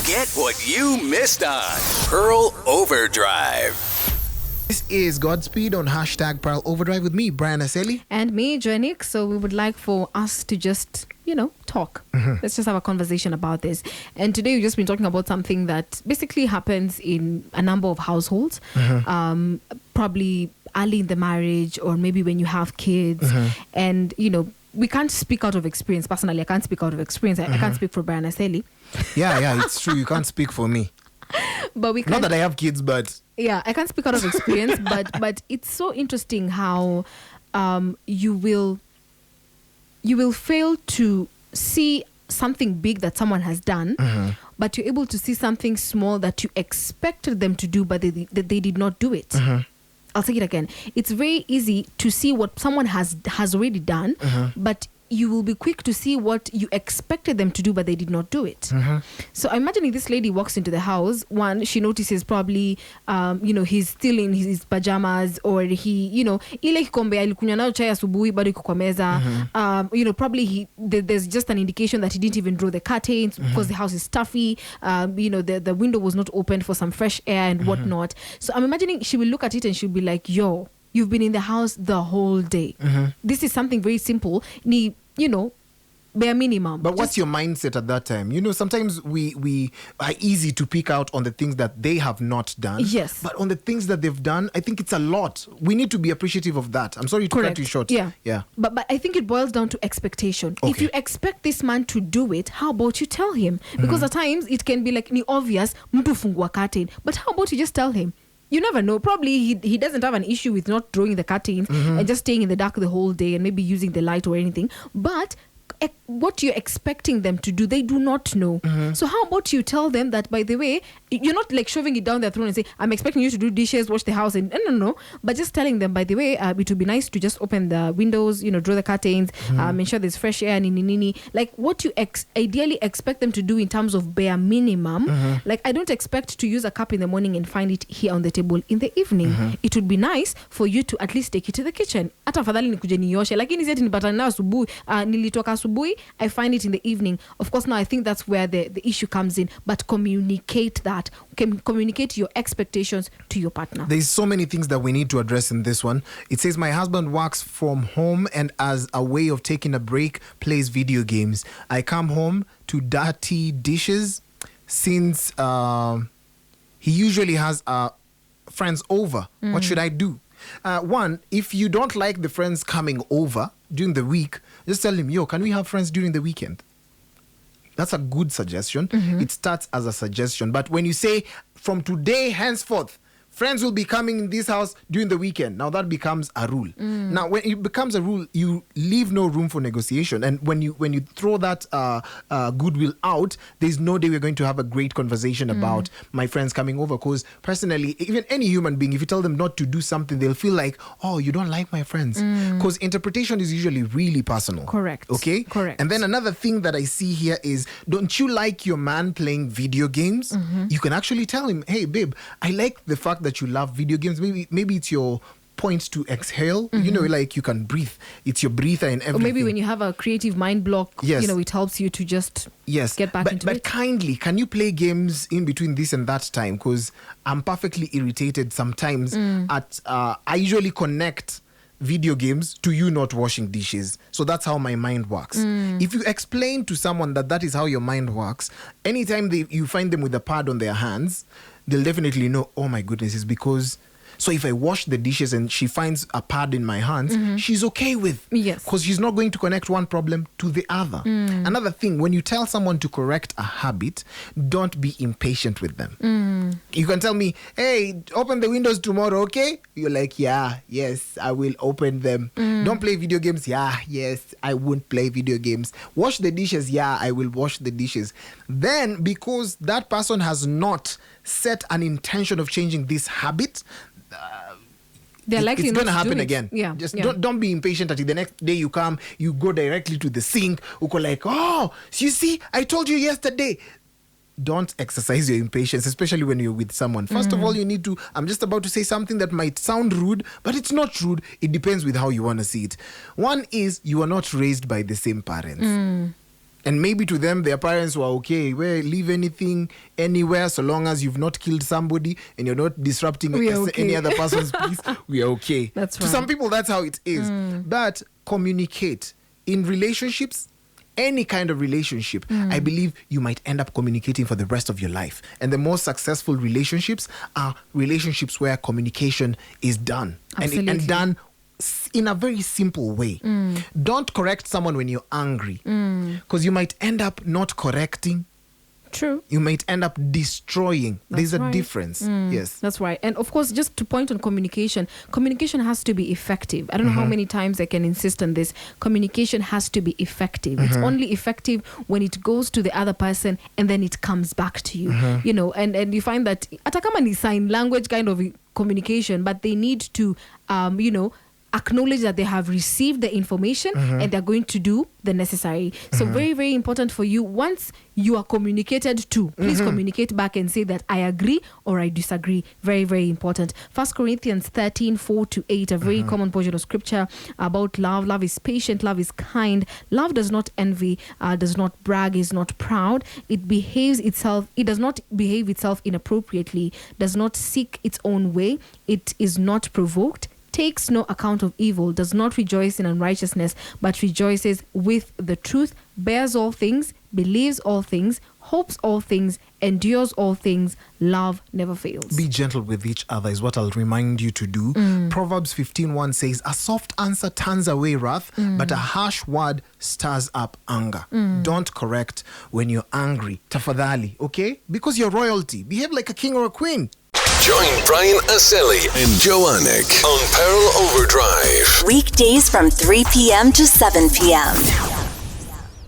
Get what you missed on Pearl Overdrive. This is Godspeed on hashtag Pearl Overdrive with me, Brian Aseli. And me, Joanique. So we would like for us to just, talk. Let's just have a conversation about this. And today we've just been talking about something that basically happens in a number of households. Probably early in the marriage or maybe when you have kids. And, we can't speak out of experience. Personally, I can't speak out of experience. I can't speak for Brian Aseli. Yeah, it's true. You can't speak for me. But we can. Not that I have kids, but... Yeah, I can't speak out of experience, but it's so interesting how you will fail to see something big that someone has done, but you're able to see something small that you expected them to do, but they did not do it. I'll say it again. It's very easy to see what someone has already done, but you will be quick to see what you expected them to do, but they did not do it. So I'm imagining this lady walks into the house. One, she notices probably, he's still in his pajamas, or he, ile kikombe alikunywa nayo chai asubuhi bado iko kwa meza. Probably there's just an indication that he didn't even draw the curtains because the house is stuffy. The window was not opened for some fresh air and whatnot. So I'm imagining she will look at it and she'll be like, yo, you've been in the house the whole day. This is something very simple. Bare minimum. But what's your mindset at that time? Sometimes we are easy to pick out on the things that they have not done. Yes. But on the things that they've done, I think it's a lot. We need to be appreciative of that. I'm sorry to cut you short. Yeah. Yeah. But I think it boils down to expectation. Okay. If you expect this man to do it, how about you tell him? Because at times it can be like ni obvious, mtu fungua curtain. But how about you just tell him? You never know. Probably he doesn't have an issue with not drawing the curtains and just staying in the dark the whole day and maybe using the light or anything. But what you're expecting them to do, they do not know. So how about you tell them that, by the way, you're not like shoving it down their throat and say, I'm expecting you to do dishes, wash the house, and no. But just telling them, by the way, it would be nice to just open the windows, draw the curtains, ensure there's fresh air, nini. Like what you ideally expect them to do in terms of bare minimum. Like I don't expect to use a cup in the morning and find it here on the table in the evening. It would be nice for you to at least take it to the kitchen. Hata afadhali nikuje nioshe, lakini zeti nipatana nayo asubuhi, nilitoka asubuhi, I find it in the evening. Of course, now I think that's where the issue comes in. But communicate that. Communicate your expectations to your partner. There's so many things that we need to address in this one. It says, my husband works from home and as a way of taking a break, plays video games. I come home to dirty dishes since he usually has friends over. What should I do? One, if you don't like the friends coming over during the week, just tell him, yo, can we have friends during the weekend? That's a good suggestion. It starts as a suggestion. But when you say, from today henceforth, friends will be coming in this house during the weekend, now that becomes a rule. Now, when it becomes a rule, you leave no room for negotiation. And when you throw that goodwill out, there's no day we're going to have a great conversation about my friends coming over. Because personally, even any human being, if you tell them not to do something, they'll feel like, oh, you don't like my friends. Because interpretation is usually really personal. Correct. Okay? Correct. And then another thing that I see here is, don't you like your man playing video games? You can actually tell him, hey, babe, I like the fact that you love video games. Maybe it's your point to exhale. Like you can breathe. It's your breather and everything. Or maybe when you have a creative mind block, yes, it helps you to just get back into it. But kindly, can you play games in between this and that time? Because I'm perfectly irritated sometimes at I usually connect video games to you not washing dishes. So that's how my mind works. If you explain to someone that is how your mind works, anytime you find them with a pad on their hands, they'll definitely know, oh my goodness, it's because... So if I wash the dishes and she finds a pad in my hands, she's okay with. Yes. Because she's not going to connect one problem to the other. Another thing, when you tell someone to correct a habit, don't be impatient with them. You can tell me, hey, open the windows tomorrow, okay? You're like, yeah, yes, I will open them. Don't play video games. Yeah, yes, I won't play video games. Wash the dishes. Yeah, I will wash the dishes. Then, because that person has not set an intention of changing this habit, they're likely it's not going to happen do it. again. Yeah. Just don't be impatient until the next day you come, you go directly to the sink, you go like, oh, you see, I told you yesterday. Don't exercise your impatience, especially when you're with someone. First of all, you need to, I'm just about to say something that might sound rude, but it's not rude. It depends with how you want to see it. One is, you are not raised by the same parents. And maybe to them, their parents were okay. Well, leave anything anywhere so long as you've not killed somebody and you're not disrupting any other person's peace. We are okay. That's to right. some people, that's how it is. But communicate. In relationships, any kind of relationship, I believe you might end up communicating for the rest of your life. And the most successful relationships are relationships where communication is done. And done in a very simple way. Don't correct someone when you're angry, because you might end up not correcting. True. You might end up destroying. That's There's a right. difference. Yes. That's right. And of course, just to point on communication has to be effective. I don't know how many times I can insist on this. Communication has to be effective. It's only effective when it goes to the other person and then it comes back to you. You know, and you find that atakama ni sign language kind of communication, but they need to acknowledge that they have received the information and they're going to do the necessary. So very, very important for you. Once you are communicated to, please communicate back and say that I agree or I disagree. Very, very important. 1 Corinthians 13:4-8, a very common portion of scripture about love. Love is patient. Love is kind. Love does not envy, does not brag, is not proud. It does not behave itself inappropriately, does not seek its own way. It is not provoked, takes no account of evil, does not rejoice in unrighteousness, but rejoices with the truth, bears all things, believes all things, hopes all things, endures all things. Love never fails. Be gentle with each other is what I'll remind you to do. Proverbs 15:1 says, a soft answer turns away wrath, but a harsh word stirs up anger. Don't correct when you're angry. Tafadhali, okay? Because you're royalty. Behave like a king or a queen. Join Brian Aseli and Joanique on Pearl Overdrive. Weekdays from 3 p.m. to 7 p.m.